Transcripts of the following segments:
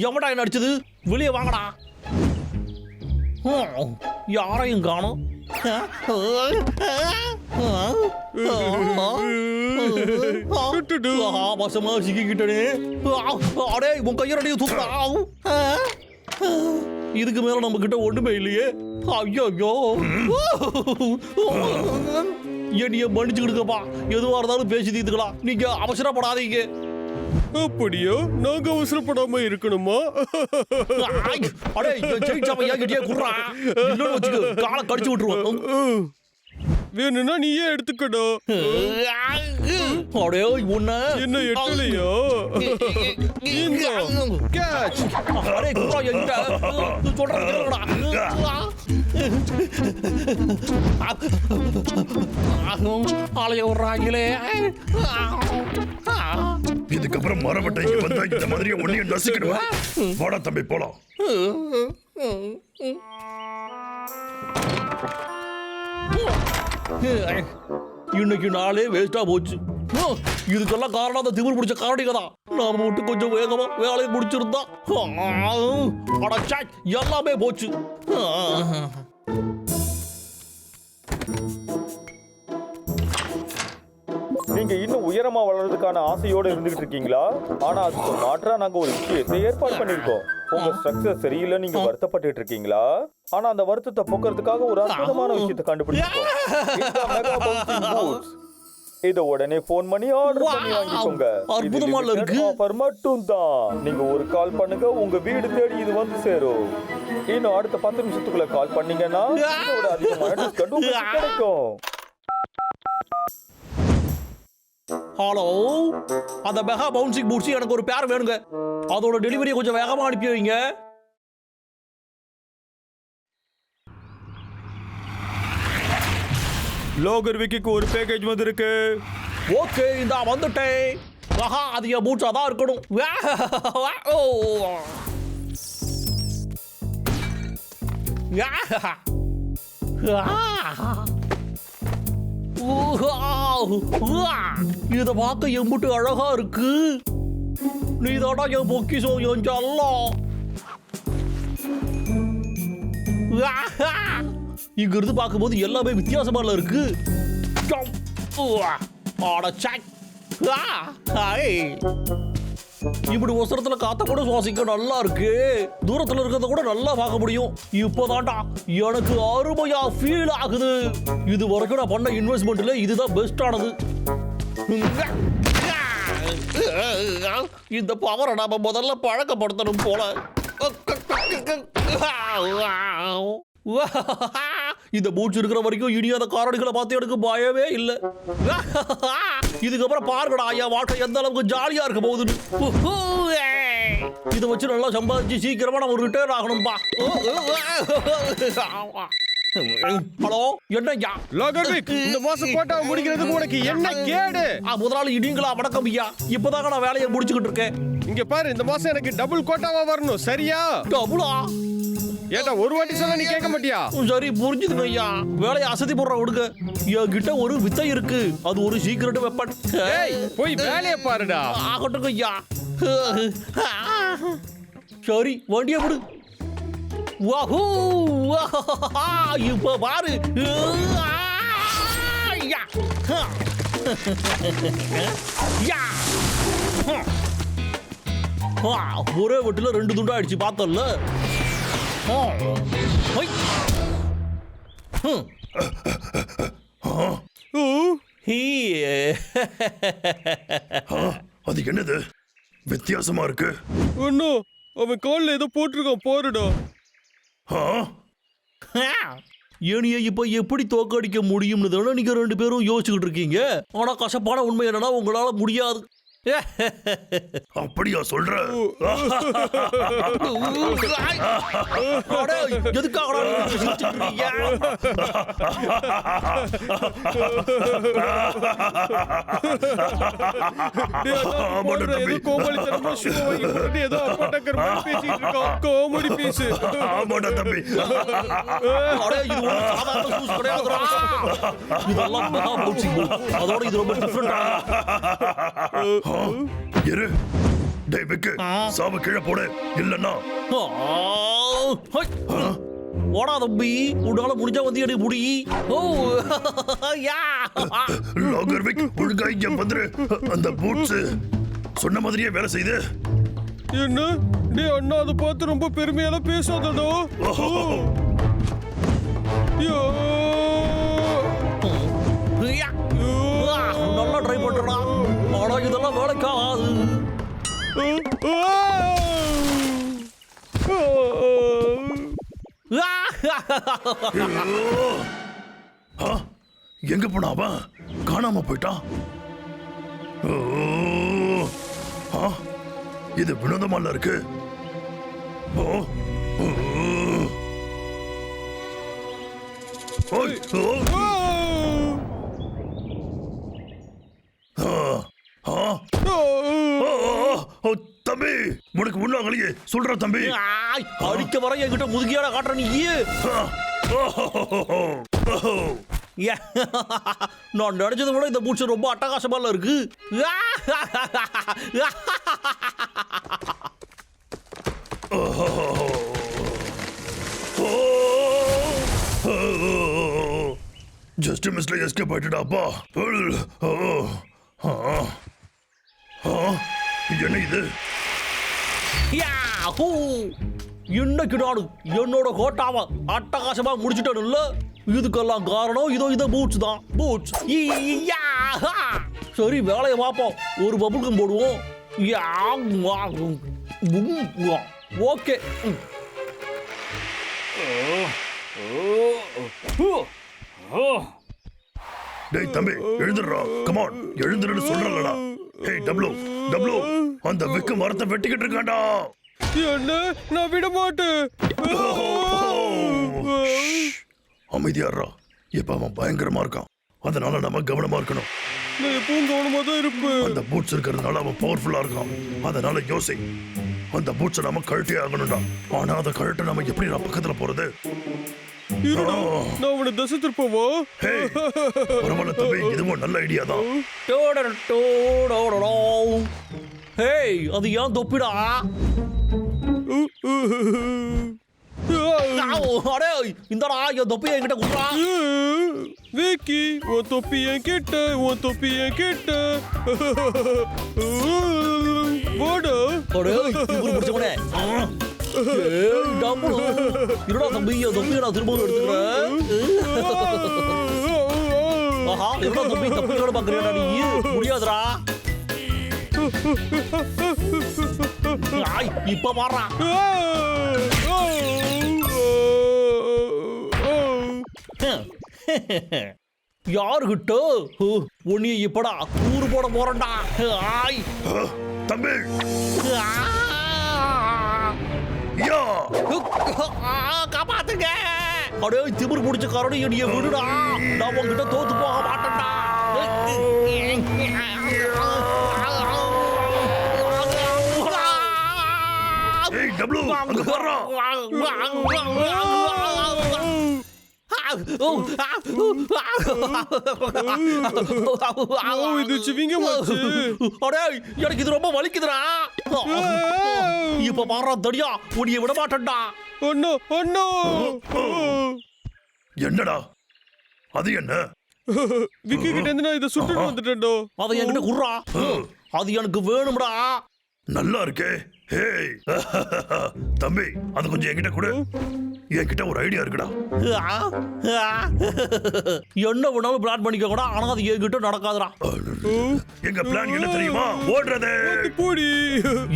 எவடா என்ன அடிச்சது? வெளியே வாங்கடா. யாரையும் காணோம். வசமா சிக்கிக்கிட்டே. அடே உன் கையரடியும் தூக்கா. இதுக்கு மேல நம்ம கிட்ட ஒண்ணுமே இல்லையே. ஐயோ என்னைய மன்னிச்சுக்கிடுங்கப்பா. எதுவா இருந்தாலும் பேசி தீர்த்துக்கலாம். நீங்க அவசரப்படாதீங்க. அப்படியா? நாங்க அவசரப்படாம இருக்கணுமா? அடே ஜெயிச்சாமையா கிட்டே குடுறா. இல்லன்னு வச்சுக்கோ காலை கடிச்சு விட்டுருவோம். வேணும்னா நீயே எடுத்துக்கடா. அடே உன்ன என்ன எட்டலையா? கேட்ச். அடே குடுறா என்கிட்ட. சொல்றேன்டா. ஆளைய விடுறாங்களே. இதுக்கப்புறம் மரவட்டை இங்க வந்தா இந்த மாதிரி ஒன்னையும் நசுக்கிடுவா. வாடா தம்பி போலாம். இன்னைக்கு நாளே வேஸ்டா போச்சு. இதுக்கெல்லாம் காரணம் அந்த திமிர் பிடிச்ச காரணிக தான். நாம விட்டு கொஞ்சம் வேகமா வேலையை முடிச்சிருந்தா எல்லாமே போச்சு. நீங்க இன்னும் உயரமா வளர்றதுக்கான ஆசையோட இருந்துகிட்டு இருக்கீங்களா? ஆனா அதுக்கு மாற்றா நாங்க ஒரு விஷயத்தை ஏற்பாடு பண்ணிருக்கோம். உங்க ஸ்ட்ரக்சர் சரியில்லை, நீங்க வருத்தப்பட்டு இருக்கீங்களா? ஆனா அந்த வருத்தத்தை போக்குறதுக்காக ஒரு அற்புதமான விஷயத்தை கண்டுபிடிச்சிருக்கோம். இத உடனே போன் பண்ணி ஆர்டர் பண்ணி வாங்கிக்கோங்க. அற்புதமா இருக்கு. ஆஃபர் மட்டும் தான். நீங்க ஒரு கால் பண்ணுங்க, உங்க வீடு தேடி இது வந்து சேரும். இன்னும் அடுத்த 10 நிமிஷத்துக்குள்ள கால் பண்ணீங்கன்னா இதோட அதிகமான டிஸ்கவுண்ட் உங்களுக்கு கிடைக்கும். ஹலோ, அந்த மெகா பவுன்சிங் பூட்ஸ் எனக்கு ஒரு பேர் வேணுங்க. அதோட டெலிவரியை கொஞ்சம் வேகமா அனுப்பி வைங்க. லோகர் விக்கிக்கு ஒரு பேக்கேஜ் வந்திருக்கு. ஓகே, இந்த வந்துட்டேன். மகா அதிக பூட்ஸா தான் இருக்கணும். இத பார்க்க எம்புட்டு அழகா இருக்கு. நீதாடா என் பொக்கிஷம், என் செல்லம். இங்க இருந்து பார்க்கும்போது எல்லாமே வித்தியாசமா இருக்கு. இப்படி ஒசரத்துல காத்த கூட சுவாசிக்க நல்லா இருக்கு. தூரத்துல இருக்கிறத கூட நல்லா பார்க்க முடியும். இப்போதான்டா எனக்கு அருமையா ஃபீல் ஆகுது. இது வரைக்கும் நான் பண்ண இன்வெஸ்ட்மெண்ட்ல இதுதான் பெஸ்ட் ஆனது. இந்த பவரை நாம முதல்ல பழக்கப்படுத்தணும் போல. இந்த பூட்ஸ் இருக்கிற வரைக்கும் இனியாத காரணிகளை பார்த்து எனக்கு பயமே இல்லை. இதுக்கப்புறம் பாருங்கடா என் வாழ்க்கை எந்த அளவுக்கு ஜாலியா இருக்க போகுதுன்னு. இதை வச்சு நல்லா சம்பாதிச்சு சீக்கிரமா நம்ம ரிட்டையர் ஆகணும்பா. ஹலோ, என்னய்யா? இந்த மாசம் கோட்டா முடிக்கிறதுக்கு உனக்கு என்ன கேடு? முதலாளி நீங்களா? வணக்கம் ஐயா. இப்பதாங்க நான் வேலையை முடிச்சுக்கிட்டு இருக்கேன். இங்க பாரு, இந்த மாசம் எனக்கு டபுள் கோட்டாவா வரணும், சரியா? டபுளா? ஏட்டா ஒரு வாட்டி சொன்னா நீ கேட்க மாட்டியா? சரி, புரிஞ்சுதுங்க ஐயா. வேலையை அசதி போடுற விடுங்க. என்கிட்ட ஒரு வித்தை இருக்கு. அது ஒரு சீக்கிரட் வெப்பன். போய் வேலையை பாருடா. ஆகட்டும் ஐயா. சரி, வண்டியை விடு. இப்ப பாரு. ஒரே வெட்டுல 2 துண்டா அடிச்சு பார்த்தோம்ல. அது என்னது? வித்தியாசமா இருக்கு. ஒண்ணு அவன் கால்ல ஏதோ போட்டிருக்கான் பாருடா. ஏனிய இப்ப எப்படி தோக்கடிக்க முடியும்னு தானே நீங்க 2 பேரும் யோசிச்சுக்கிட்டு இருக்கீங்க. ஆனா கசப்பான உண்மை என்னன்னா உங்களால முடியாது. அப்படியா சொல்ற? எதுக்காக கோமாளித்தனமா ஏதோ அப்பாட்டக்கிற மாதிரி பேசிட்டு இருக்கான். Comedy piece. ஆமாடா தம்பி. இதெல்லாம் மெகா பவுன்சிங் பால். அதோட இது ரொம்ப டிஃபரெண்டா. இரு. டேய் விக்கு, சாவு கீழே போடு. இல்லன்னா ஓடா தம்பி, உன்னால முடிஞ்சா வந்து எனக்கு முடி. ஓ யா லாகர் விக், ஒழுங்கா இங்க வந்துரு. அந்த பூட்ஸ் சொன்ன மாதிரியே வேலை செய்து. என்ன டே அண்ணா, அதை பார்த்து ரொம்ப பெருமையால பேசாதடா. நல்லா ட்ரை பண்றா. ஆனா இதெல்லாம் வேலைக்காகாது. எங்க போனா அவன்? காணாம போயிட்டான். இது வினோதமால இருக்கு. தம்பி, உனக்கு முன்னாங்களையே சொல்ற தம்பி. அடிக்க வர என்கிட்ட முதுகியால காட்டுற நீ. நான் நினைச்சதை விட இந்த பூச்சி ரொம்ப அட்டகாசமால இருக்கு. ஜஸ்ட் மிஸ்ல எஸ்கேப் ஆயிட்டுடாப்பா. என்ன இது? இன்னைக்கு நாடு என்னோட கோட்டாவை அட்டகாசமா முடிச்சுட்டேன்ல. இதுக்கெல்லாம் காரணம் இதோ பூட்ஸ் தான். பூட்ஸ். சரி, வேலையை பார்ப்போம். ஒரு பபுள்கம் போடுவோம். ஓகே. டேய் தம்பி, எழுந்துடுறா. கமான், எழுந்துடுன்னு சொல்றலடா. ஹேய் டப்ளு, டப்ளு, அந்த விக்கு மரத்தை வெட்டிக்கிட்டு இருக்கான்டா. என்ன, நான் விட மாட்டேன். அமைதியாடுறா. இப்ப அவன் பயங்கரமா இருக்கான். அதனால நம்ம கவனமா இருக்கணும். நான் எப்பவும் கவனமா தான் இருப்பேன். அந்த பூட்ஸ் இருக்கிறதுனால அவன் பவர்ஃபுல்லா இருக்கான். அதனால யோசி, அந்த பூட்ஸை நம்ம கழட்டே ஆகணும்டா. ஆனா அதை கழட்ட நம்ம எப்படி பக்கத்துல போறது? நான் உன தசை திருப்பவா? பரவாயில்ல தம்பி, இதுவும் நல்ல ஐடியா தான். ஹேய், அது ஏன் தொப்பிடா? இந்தடா என் தொப்பியை என்கிட்ட குடுறா. விக்கி, உன் தொப்பி என்கிட்ட, உன் தொப்பி என்கிட்ட. போடா. பிடிச்சவனே. இருடா தம்பி, என் தொப்பியை நான் திரும்பவும் எடுத்துக்கிறேன். ஆஹா, இருடா தம்பி, தப்பியோட பாக்குறியா நீ? முடியாதுடா. இப்ப மாறா. யாருகிட்ட உன்னைய இப்படா கூறு போட போறேன்டா. தம்பி, காப்பாத்துங்க. அடே, திமிர் பிடிச்ச காரணம் என்னைய விடுடா. நான் உங்ககிட்ட தோத்து போக மாட்டேன்டா. ஏய் டப்ளு, அங்க பாருடா. இது சிவிங்கமாச்சு. அடே, எனக்கு இது ரொம்ப வலிக்குதுடா. இப்ப மாறா தடியா, உன்னைய விட மாட்டேன்டா. அண்ணா, அண்ணா. என்னடா அது? என்ன விக்கி கிட்ட இருந்து நான் இதை சுட்டு வந்துட்டேன்டா. அதை என்கிட்ட குடுறா. அது எனக்கு வேணும்டா. நல்லா இருக்கே. ஹேய் தம்பி, அது கொஞ்சம் என்கிட்ட கொடு. என்கிட்ட ஒரு ஐடியா இருக்குடா. என்ன வேணாலும் பிளான் பண்ணிக்க கூட, ஆனா அது என்கிட்ட நடக்காதுடா. எங்க பிளான் என்ன தெரியுமா? ஓடுறது. போடி.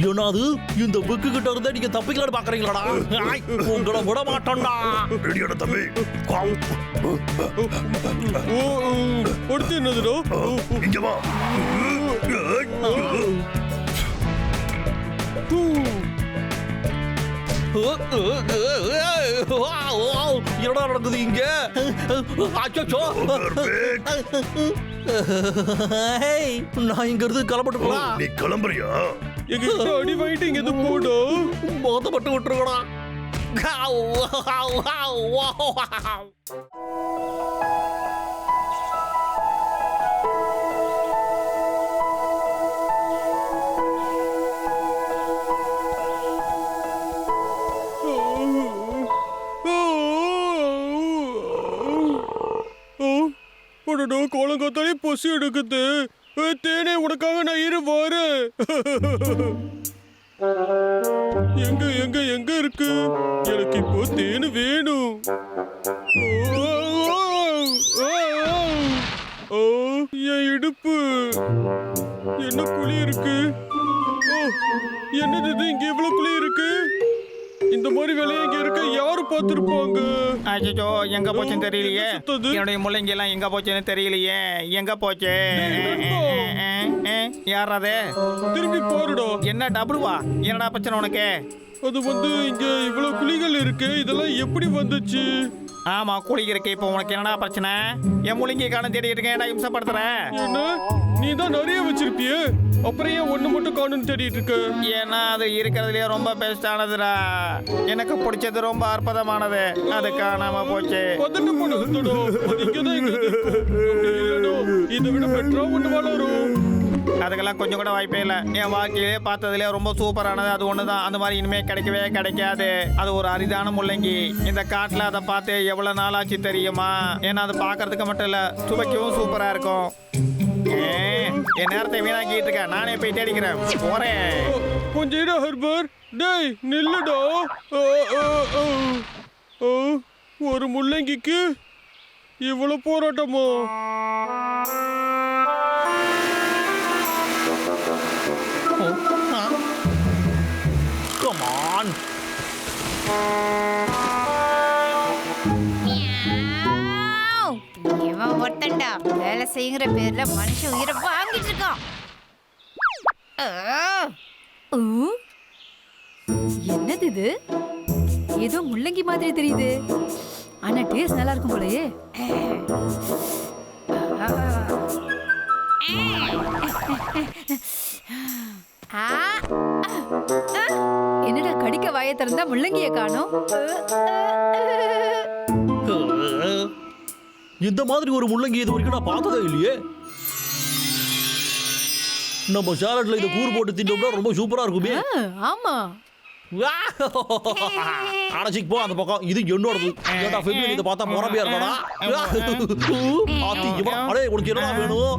என்னது, இந்த புக்கு கிட்ட இருந்தே நீங்க தப்பிக்கலான்னு பாக்குறீங்களாடா? உங்களை விட மாட்டோம்டா. ரெடியோட தம்பி. அடுத்து என்னதுடா? இங்க வா. என்னடா நடக்குது இங்க? அச்சச்சோ. ஹேய், நான் இங்க இருந்து கிளம்பட்டுங்களா? நீ கிளம்புறியா? எங்க அடி வாங்கிட்டு இங்க எது போடா? மோதப்பட்டு விட்டுருக்கடா. கோலங்காத்தாலே பசி எடுக்குது. தேனே உனக்காக நான் வரேன். எங்க எங்க எங்க இருக்கு? எனக்கு இப்போ தேனு வேணும். என் இடுப்பு என்ன குழி இருக்கு? என்னது இது? இங்க எவ்வளவு குழி இருக்கு? இந்த மாதிரி வேலையை இங்க இருக்க யாரு பார்த்திருப்பாங்க? அச்சோ, எங்க போச்சுன்னு தெரியலையே. சுத்தது. என்னுடைய முள்ளங்கி எல்லாம் எங்க போச்சுன்னு தெரியலையே. எங்க போச்சு? யார் அது? திரும்பி பாருடா. என்ன டபுள்வா? என்னடா பிரச்சனை உனக்கு? அது இங்க இவ்வளவு குழிகள் இருக்கு. இதெல்லாம் எப்படி வந்துச்சு? ஆமா, குழி இருக்கு. இப்போ உனக்கு என்னடா பிரச்சனை? என் முள்ளங்கி காலம் தேடி இருக்கேன். நான் இம்சப்படுத்துற. என்ன, நீ தான் நிறைய வச்சிருப்பிய, அப்புறம் ஏன் ஒண்ணு மட்டும் காணும்னு தேடிட்டு இருக்க? ஏன்னா அது இருக்கிறதுலயே ரொம்ப பெஸ்டானதுடா. எனக்கு பிடிச்சது ரொம்ப அற்புதமானது. அது காணாம போச்சு. பதட்டம் பண்ண அது இங்கதான் இதை விட பெட்டரா ஒண்ணு வளரும். அதுக்கெல்லாம் கொஞ்சம் கூட வாய்ப்பே இல்லை. என் வாழ்க்கையிலே பார்த்ததுலேயே ரொம்ப சூப்பரானது அது ஒன்று தான். அந்த மாதிரி இனிமேல் கிடைக்கவே கிடைக்காது. அது ஒரு அரிதான முள்ளங்கி. இந்த காட்டில் அதை பார்த்து எவ்வளோ நாளாச்சு தெரியுமா? ஏன்னா அது பார்க்கறதுக்கு மட்டும் இல்லை, சுவைக்கவும் சூப்பராக இருக்கும். என் நேரத்தை வீணாக்கிட்டு இருக்க. நானே போய் தேடிக்கிறேன். போறேன். கொஞ்சம் இரு ஹர்பர். டேய் நில்லுடா. ஒரு முள்ளங்கிக்கு இவ்வளவு போராட்டமோ? Come on. இவன் ஒருத்தன்டா வேலை செய்யுங்கிற பேர்ல மனுஷன் உயிரை வாங்கிட்டு இருக்கான். என்னது இது? ஏதோ முள்ளங்கி மாதிரி தெரியுது. ஆனா டேஸ்ட் நல்லா இருக்கும் போலயே. என்னடா கடிக்க வாயை திறந்தா முள்ளங்கிய காணோம். இந்த மாதிரி ஒரு முள்ளங்கி இது வரைக்கும் நான் பார்த்ததே இல்லையே. நம்ம சாலட்ல இதை கூறு போட்டு தின்னோம்னா ரொம்ப சூப்பரா இருக்குமே. ஆமா. அடைச்சிக்கு போ அந்த பக்கம். இது என்னோடது. ஏடா ஃபெபியன் இதை பார்த்தா பொறாமையா இருக்கடா. ஆத்தி இவன் அடே உனக்கு என்னடா வேணும்?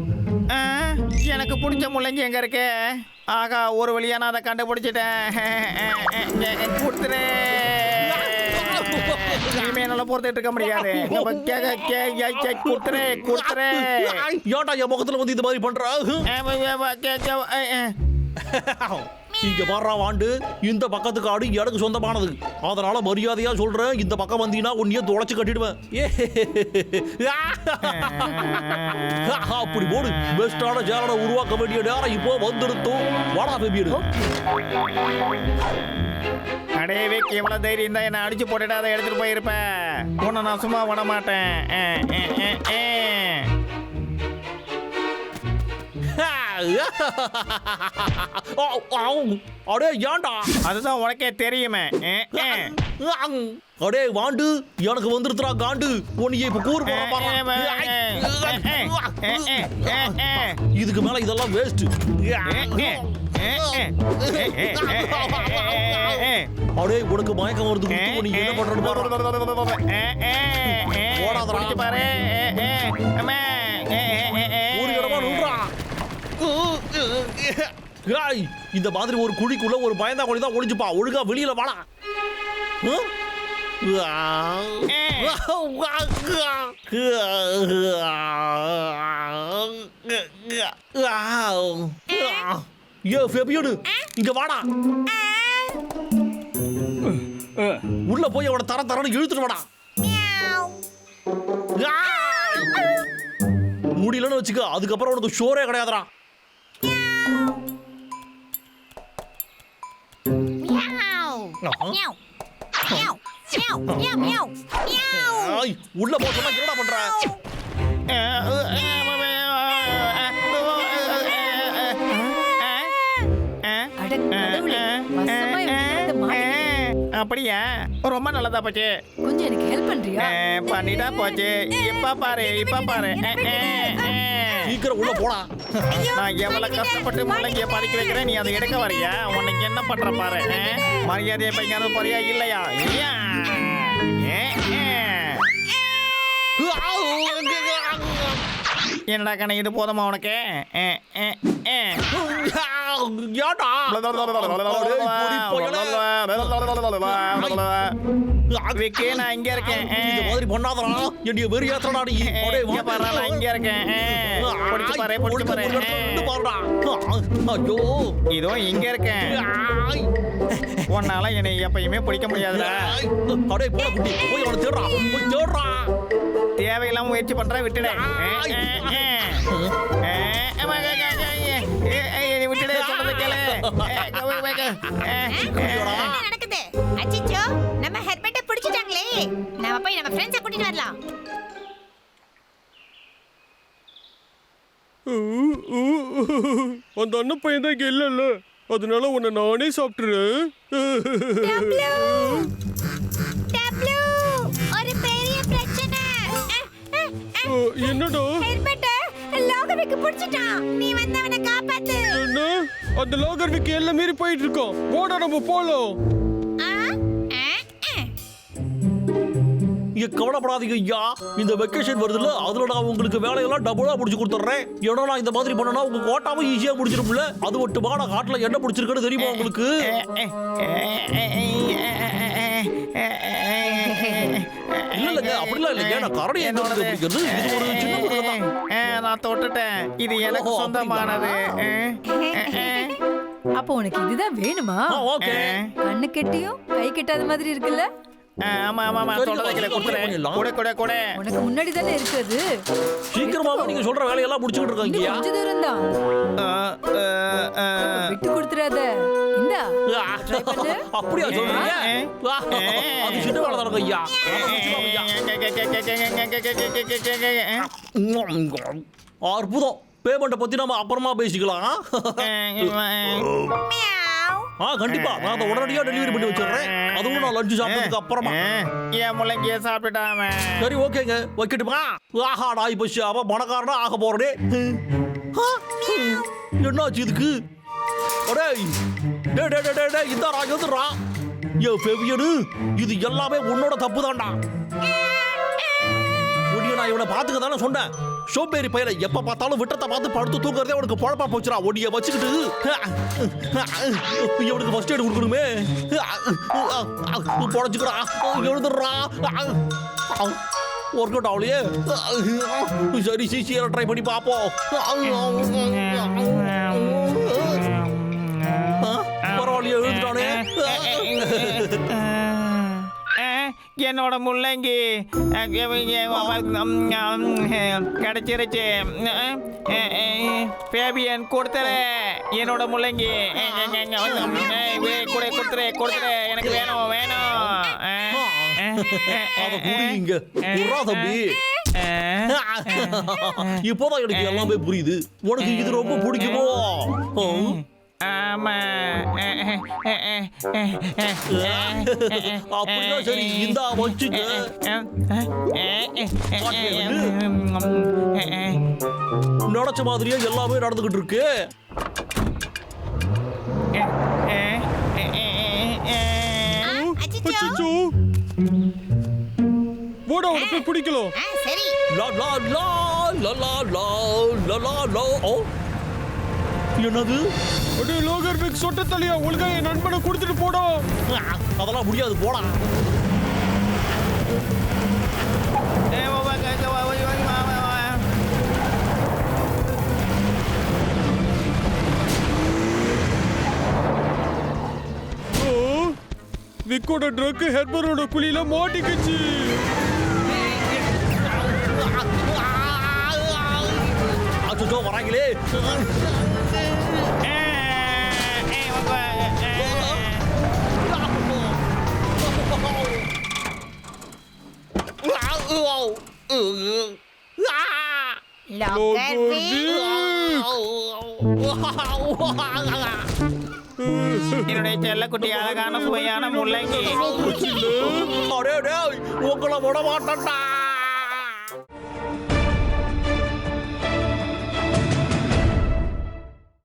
எனக்கு பிடிச்ச முள்ளங்கி எங்க இருக்கு? ஆகா, ஒரு வழியா நான் அதை கண்டுபிடிச்சிட்டேன். கொடுத்துரு. இனிமே என்னால பொறுத்துட்டு இருக்க முடியாது. கொடுத்துரு கொடுத்துரு. ஏன்டா என் முகத்துல வந்து இந்த மாதிரி பண்றா? இங்க பாடுறா வாண்டு, இந்த பக்கத்து காடு எனக்கு சொந்தமானது. அதனால மரியாதையா சொல்றேன், இந்த பக்கம் வந்தீங்கன்னா உன்னையே துளைச்சு கட்டிடுவேன். அப்படி போடு. பெஸ்டான ஜாலனை உருவாக்க வேண்டிய நேரம் இப்போ வந்துடுத்தோம். வாடா பேபியடு. அடேவே, எவ்வளவு தைரியம் தான் என்ன அடிச்சு போட்டுட்டு அதை எடுத்துட்டு போயிருப்பேன். உன்னை நான் சும்மா விட மாட்டேன். அடே ஏன்டா? அதுதான் உனக்கே தெரியுமே. அடே வாண்டு, எனக்கு வந்துருத்துறா காண்டு. உன்னைய இப்ப கூறு போற. இதுக்கு மேல இதெல்லாம் வேஸ்ட். அடே உனக்கு மயக்கம் வருது. நீ என்ன பண்றது பாரு. ஒரு இடமா நின்றா. இந்த மாதிரி ஒரு குழிக்குள்ள ஒரு பயந்தா கோழி தான் ஒளிஞ்சுப்பா. ஒழுங்கா வெளியில வாடா. இங்க வாடா. உள்ள போய் அவனை தர தரன்னு இழுத்துட்டு வாடா. முடியலன்னு வச்சுக்க, அதுக்கப்புறம் உனக்கு ஷோரே கிடையாதுடா. மியாவ் மியாவ் மியாவ் மியாவ் மியாவ் மியாவ் ஏய், உள்ள போ சொன்னா என்னடா பண்ற? அட கடவுளே, வசமா இவனுக்கு மாட்டிக்கிட்டேன். அப்படியா ரொம்ப நல்லதா போச்சு கொஞ்சம் எனக்கு ஹெல்ப் பண்றியா? பண்ணிட்டா போச்சு இப்ப பாரு சீக்கிரம் உள்ள போடா. நான் எவ்வளவு கஷ்டப்பட்டு முள்ளங்கிய பறிக்க வைக்கிறேன் நீ அதை எடுக்க வரியா உனக்கு என்ன பண்ற பாரு மரியாதையை பையன் போறியா இல்லையா ஐயா. என்னடா கண்ணு இது போதுமா உனக்கு ஏன்டா? விக்கி நான் இங்க இருக்கேன் இந்த மாதிரி பண்ணாதடா. என்னைய வெறி ஏத்துறடா நீ. அடேய், இங்க பாரு நான் இங்க இருக்கேன் பிடிச்சு பாரு பிடிச்சு பாரு பாருடா. ஐயோ. இதோ இங்க இருக்கேன் உன்னால என்னை எப்பயுமே பிடிக்க முடியாதுடா அடே போடா குட்டி. போய் அவனை தேடுறா. போய் தேடுறா. தேவையில்லாம முயற்சி பண்ற விட்டுட விட்டுட சொல்றது கேளு என்ன நடக்குது? அச்சச்சோ, நம்ம ஹெர்பெட்டை பிடிச்சிட்டாங்களே. நாம போய் நம்ம ஃப்ரெண்ட்ஸை கூட்டிட்டு வரலாம். அந்த அண்ணன் பையன் தான் இங்க இல்லல்ல, அதனால உன்னை நானே சாப்பிட்டுறேன். டப்ளூ, ஒரு பெரிய பிரச்சனை. என்னடா? ஹெர்பெட்டை லாகருக்கு பிடிச்சிட்டான். நீ வந்து அவனை காப்பாத்து. என்ன? அந்த லாகர் விக்கி எல்லாம் மீறி போயிட்டு இருக்கோம். போடா நம்ம போலாம். இங்க கவலைப்படாதீங்க ஐயா. இந்த வெக்கேஷன் வருதுல்ல, அதுல நான் உங்களுக்கு வேலையெல்லாம் டபுளா முடிச்சு கொடுத்துட்றேன். ஏன்னா நான் இந்த மாதிரி பண்ணனா உங்க கோட்டாவும் ஈஸியா முடிச்சிரும்ல. அது மட்டுமா நான் காட்டுல என்ன பிடிச்சிருக்கேன்னு தெரியுமா உங்களுக்கு? இல்ல இல்லங்க, அப்படிலாம் இல்லைங்க. நான் கரடி என்னோட பிடிக்கிறது இது ஒரு சின்ன பொருள் தான். நான் தொட்டுட்டேன் இது எனக்கு ஓ, சொந்தமானது அப்போ உனக்கு இதுதான் வேணுமா? ஓகே. கண்ணு கெட்டியும் கை கெட்டாத மாதிரி இருக்குல்ல? ஆமா ஆமா ஆமா சரி, சொல்றதை கேளு கொடுத்துறேன் கூட கூட கூட உனக்கு முன்னாடி தானே இருக்குது. சீக்கிரமாவே நீங்க சொல்ற வேலையெல்லாம் முடிச்சுக்கிட்டு இன்னும் இருக்கீங்க. கொஞ்ச தூரம் தான். விட்டு கொடுத்துறாத. இந்தா try பண்ணு. அப்படியா சொல்றீங்க? அது சின்ன வேலை தானங்க ஐயா. அற்புதம். பேமெண்ட்டை பத்தி நம்ம அப்புறமா பேசிக்கலாம். கண்டிப்பா நான் அதை உடனடியா டெலிவரி பண்ணி வச்சிடுறேன். அதுவும் நான் லஞ்சு சாப்பிட்டதுக்கு அப்புறமா. என் முள்ளங்கிய சாப்பிட்டுட்டாம சரி ஓகேங்க, வைக்கட்டுமா? ஆஹா நாய் பசி அவன் பணக்காரனா ஆக போறடே. என்னாச்சு இதுக்கு? டேய் டேய் டேய் டேய் டேய் இந்த ராஜ் வந்துடுறா. ஏ ஃபெவியனு, இது எல்லாமே உன்னோட தப்பு தான்டா. நான் இவனை பாத்துக்க தானே சொன்னேன். ஷோபேரி பையல எப்ப பார்த்தாலும் விட்டத்தை பார்த்து படுத்து தூக்குறதே உனக்கு பொழப்பா போச்சுடா. ஒடிய வச்சுக்கிட்டு இவனுக்கு ஃபர்ஸ்ட் எய்ட் கொடுக்கணுமே. பொழைச்சுக்கிறா, எழுதுறா. ஒர்க் அவுட் ஆகலையே. சரி சிசியை ட்ரை பண்ணி பார்ப்போம். பரவாயில்லையே, எழுதுட்டானே. என்னோட முள்ளங்கி கிடைச்சிருச்சு. பேபியன் கொடுத்துரு என்னோட முள்ளங்கி கூட கொடுத்துரு கொடுத்துரு எனக்கு வேணும் வேணும். அதை புரியுங்க தம்பி. இப்போதான் எனக்கு எல்லாமே புரியுது. உனக்கு இது ரொம்ப பிடிக்குமோ? ஆமா அப்படின்னா சரி, இந்தா வச்சுக்க. நினைச்ச மாதிரியே எல்லாமே நடந்துகிட்டு இருக்கு. அச்சச்சோ. போடா உனக்கு போய் பிடிக்கலாம். சரி. லா லா லா லா லா லா லா லா லா. ஓ, என்னது? அடே லாகர் விக் சொட்ட தலையா, ஒழுங்கா என் நண்பனை கொடுத்துட்டு போடா. அதெல்லாம் முடியாது, போடா. விக்கோட ட்ரக் ஹெர்பரோட குழியில மாட்டிக்கிச்சு. அச்சோ வராங்களே. லாக்கர் என்னுடைய செல்லக்குட்டி அழகான சுவையான முள்ளங்கி அடே டேய் உங்களை விட மாட்டேன்டா